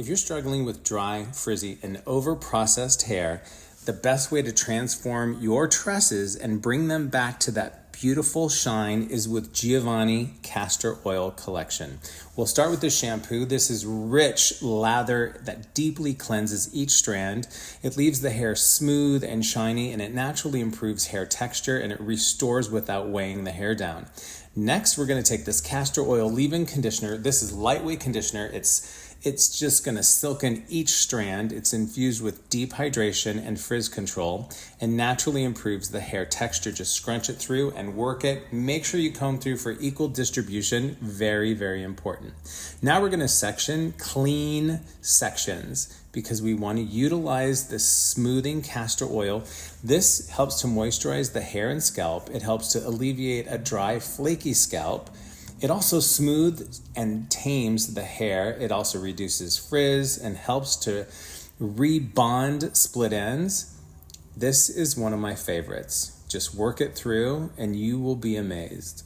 If you're struggling with dry, frizzy, and over-processed hair, the best way to transform your tresses and bring them back to that beautiful shine is with Giovanni Castor Oil Collection. We'll start with the shampoo. This is rich lather that deeply cleanses each strand. It leaves the hair smooth and shiny, and it naturally improves hair texture, and it restores without weighing the hair down. Next, we're going to take this castor oil leave-in conditioner. This is lightweight conditioner. It's just going to silken each strand. It's infused with deep hydration and frizz control and naturally improves the hair texture. Just scrunch it through and work it. Make sure you comb through for equal distribution. Very, very important. Now we're going to section clean sections because we want to utilize this smoothing castor oil. This helps to moisturize the hair and scalp. It helps to alleviate a dry, flaky scalp. It also smooths and tames the hair. It also reduces frizz and helps to rebond split ends. This is one of my favorites. Just work it through and you will be amazed.